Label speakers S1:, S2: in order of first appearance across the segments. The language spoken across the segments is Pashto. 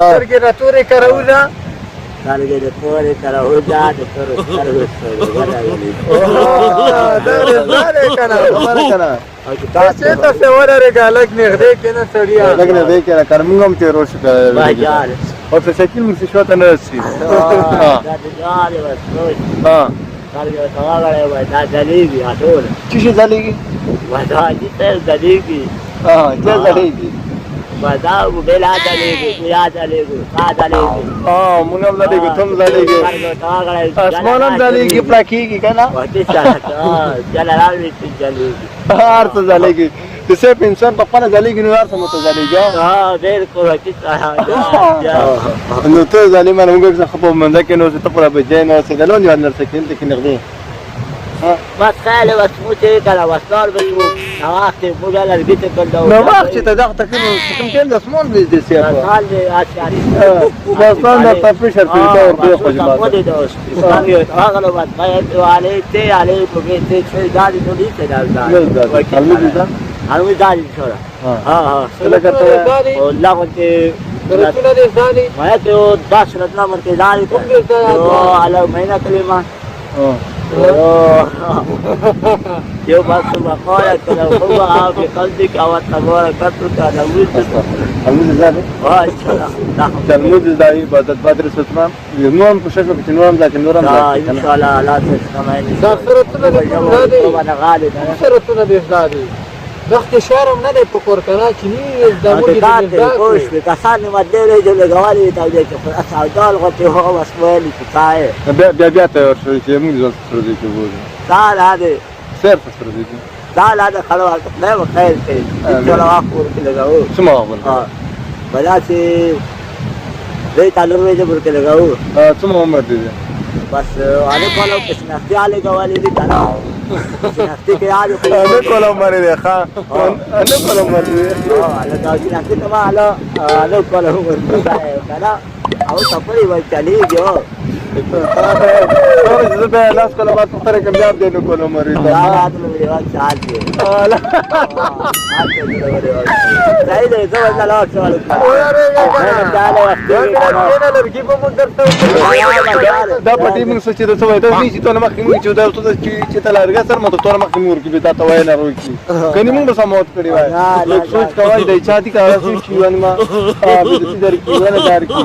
S1: سترګې راټورې کروزه
S2: سترګې د تورې کروزه د تورو سترګو
S1: دا رضا دی که نه
S3: خبره که نه
S1: چېرته پسې ولرېږه لږ نږدې کښېنه سړیه
S3: لږ نږدې کښېنه که نه موږ هم تېرو شو
S2: بهجان
S3: او په شکل موږ شو ته نه رسي
S2: دا د جال وسروش سترګې ورته وغړی وای دا ځلېږي ټوله
S3: څه شي ځلېږي
S2: وای دا حاجي صاحب ځلېږي
S3: څه ځلېږي
S2: وای دا بېلا ځلېږي بیا ځلېږي تا ځلېږي
S3: موږ هم ځلېږو ته هم ځلېږي
S2: سترګې ورته وغړی
S3: اسمان هم ځلېږي پړه کېږي که نه
S2: وای چله راوړي چې ځلېږي
S3: هر څه ځلېږي چې صرف انسان په خپله ځلېږي نو هر څه ورته ځلېږي
S2: بالکل حاجي صاحب
S3: نو ته ظالمانه موږ څه په منځه کې نو چې ته پوره بجای نه اوسېدل نو اندر سکین ته کې نږدې
S2: بس خیلی وسموچې کله وسلار بشو نواختې موږ لرګي ته کندو
S3: نو وخت چې ته دغه تکلیف کوم کې د اسمان دې سي په
S2: حال دې اچاري
S3: باسان د تپریشر په تو ورته خو جما
S2: مودې دوست هغه نو بس باید علي ته علي په کې ته دادي نو دې ته دال هغه دادي شورا ها
S3: لکه ته
S2: والله ته
S1: رسونه دې ځاني
S2: ما ته 10 رتنا مرته دادي على مهینه کلمه یو بس بقایا کله هو آپ قلبك او تبارك اسمك نموذج
S3: زاده
S2: ماشاءالله
S3: نموذج د عبادت بدر ستمان نو هم په شکل کې نو هم ځکه نور هم
S2: ان شاء الله لا تسمعين
S1: دا سرتونه دې ځاني
S2: وانا غالب
S1: سرتونه دې ځاني وخت شرم نه دی په کورکنا کې نه د موږ
S2: د کوش په کسان مده له لګوالي ته دې چې اسعدال غته هو مسوالي پکای
S3: بیا ته ورشي چې موږ ځل سره دې کې وځو
S2: تعال هذا
S3: صرف سره دې
S2: تعال هذا خلاص لا خير خير ان شاء الله اخور کې لګاو
S3: سمو اول
S2: بلا چې دې تعلق یې جبر کې لګاو
S3: سمو عمر دې
S2: بس على قالو کې شناختي علي قوالي دي کنه شناختي کې علي
S3: انا کوله مری ده ښا انا کوله مری ده
S2: على دا شناختي کما على قالو کنه او سفري وای چلیږي
S3: زه به لاس کوله ما ته کوم جواب دی نو کوله مری ده
S2: لا ته لري وای چال دي صحیح دی زه ولا لا سوال
S3: دا پټي موږ څه چې دا څه دا چې ته مخکې موږ چې دا چې ته لارګه سره مته تور مخکې مور کې به تا ته وای نه روي کی کني موږ سموت کړی وای لږ سوچ کوي د چا دي کار چې ونه ما به دې در کې ونه دار کې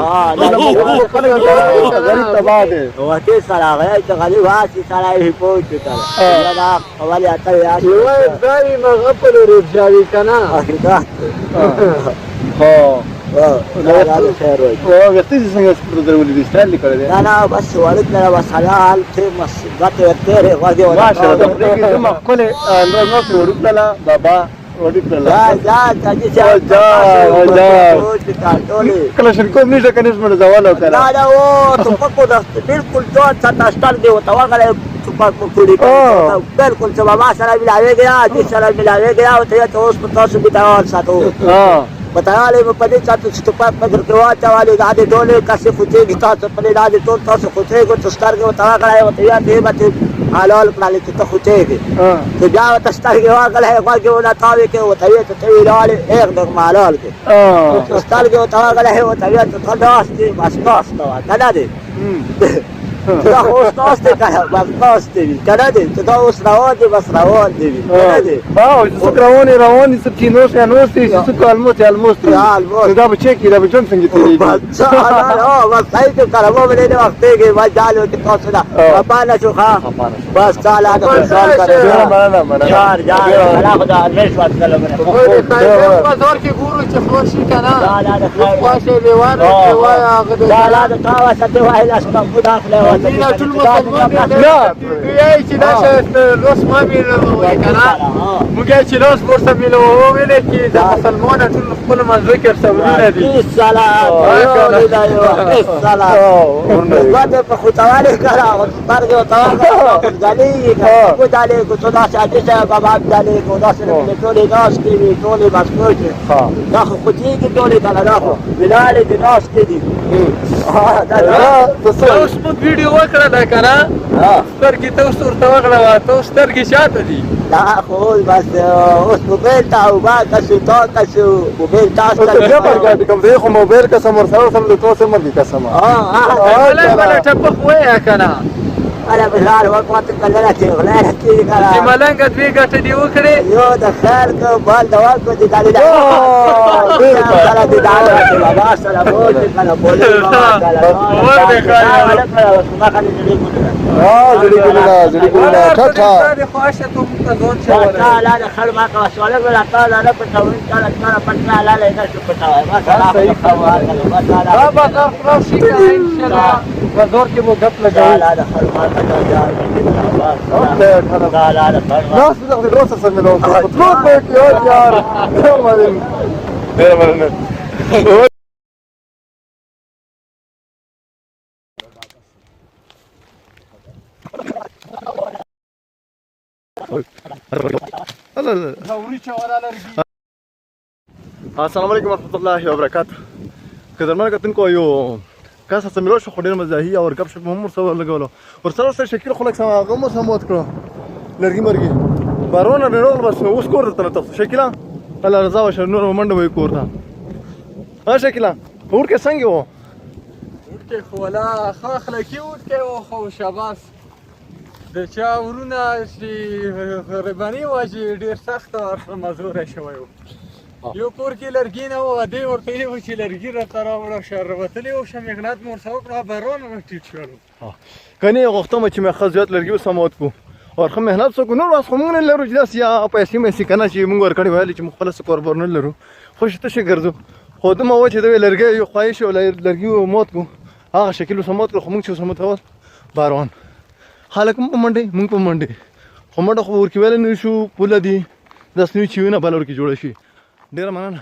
S3: غریب تبا ده
S2: وته سره غي ته غلي واسي سره هي پوهچ کړه دا اولي اته یا
S1: وای دای مغفل رجاوي کنه
S3: ها
S2: لا خير وي
S3: وقتی څنګه سپورت درولې دي ستایل کړی دی
S2: لا بس ولد لا بس حلال ته مسجد تیرې غوږی ولا
S3: ماشاءالله ته دې ما خپل نو ورته بابا ورته
S2: لا تاجي
S3: کله شرکوم نشته کنه اسمه زوال وکړه
S2: لا او ته پکو د بالکل ځان څه ستار دی او توغله ټوپک پکړی بالکل چې بابا سره ملاوي گیا چې سره ملاوي گیا او ته اوس په تاسو بتاول ساتو बताले में पदे चातु स्तूपा पदर के वाचा वाले गादे डोले कैसे फुटे गिता तो पले गादे तो से फुटे को तस्कार के तवा कराए होते या दे बाते हालाल प्राले तो फुटे के तो जा तस्कार के वा गले वा के ना तावे के होते ये तो तेरे वाले एक दम हालाल के तस्कार के तवा गले होते ये तो थदास के बस पास तो कदा दे دا اوس ته بس پاسته وی کنه دې ته دا اوس بس روان دی کنه دې
S3: څو رواني څه چې نو څه نو څه څه الموست دا به چیک دا به جون څنګه تیری
S2: بس بس صحیح ته کارو باندې د وخت کې ما جالو کې تاسو دا پانا شو ښا بس تعالی دا سوال کوي یار الله خدا همیش وات کله منه
S1: بازار کې ګورو چې خور شي کنه
S2: تعالی دا خیر
S1: واشه دیوار کې وای هغه
S2: تعالی دا تاوا ستې وای لاس په داخله
S1: لا ټول مسلمان دی چې دا روس ما ویلو کنه موږ چې روس ورته ویلو ویل چې دا مسلمان ټول خپل منځو کې سمونه دي
S2: السلام السلام وته په خدای کړه او ترګه تاوا غالي کو دالې کو څه دا چې بابا دالې کو دا سره ټولې ناس کې ټولې بس کوي دا خو دې کې ټولې دا نه بلال دې ناس کې دي
S1: دا اوس په ویډیو سترګې وکړله که نه سترګې ته اوس ورته وغړوه ته اوس سترګې چاته دي
S2: دا خو بس اوس موبایل ته او با کسو تا کسو موبایل تاسو
S3: ته بیا مرګ کوم دی خو موبایل قسم ورسره سم د تو سم مرګ قسم
S1: ملنګ بله ټپه ووایه که نه
S2: انا بزار وقت کلنه چې غلا کېږي کنه
S1: چې ملنګه دوې ګټه دې وکړې
S2: یو د خیر کو بل د واکو دي کالي دا سره دي دا بابا سره بوت کنه بولې بابا
S1: ور دې خاله
S2: ما کنه دې
S3: زړی ګلونه ټټا
S1: دې خواشه ته مونږ ځون شو
S2: تعالی د خیر ما کا سوال ولا تعالی نه پټاوي تعالی تعالی پټنا لاله نه څه پټاوي ما صحیح خبره ما تعالی
S1: بابا کا خلاصي کا ان شاء الله وزور کې مو غپ لګاوي
S2: تعالی د خیر ما کا
S3: ناس دغه دروسه سم له پټروت په کې او یار کومه ډېر مننه السلام علیکم ورحمۃ اللہ وبرکاتہ قدرمن کتونکو یو کاسه سملو شو خو ډېر مزاحي او ورکپ شپ هم ورسره لګولو ورسره سره شکل خلک سم هغه مو سم وت کړو لرګي مرګي بارونه نه بس اوس کور ته تاسو شکله الله رضا وشه نور منډه وای کور ته ها شکله ور کې څنګه وو
S1: ورته خولا خو اخلاقي ورته او خو شاباس د چا ورونه چې غریباني واجی ډیر سخت او مزوره شوی یو کور کې لرګي نه و دی ورته یو چې لرګي را تر وړه شربتلی او شمغنات مور سو کړه بارونه ټیټ شول
S3: کني غوښتم چې مې خزيات لرګي سموت کو او خو مهنت سو کو نو واس خو مونږ نه لرو چې یا پیسې مې سکنه چې مونږ ورکړی وایي چې مخلص کوربر نه لرو خوش ته شي ګرځو خو ته مو چې د لرګي یو خواهش او لرګي موت کو هغه شکل سموت کو مونږ چې سموت اول بارون خلک په منډه مونږ په منډه خو منډه خو ورکی ویل نه شو پوله دي د سنوي چېونه بل ورکی جوړ شي ډېر مننه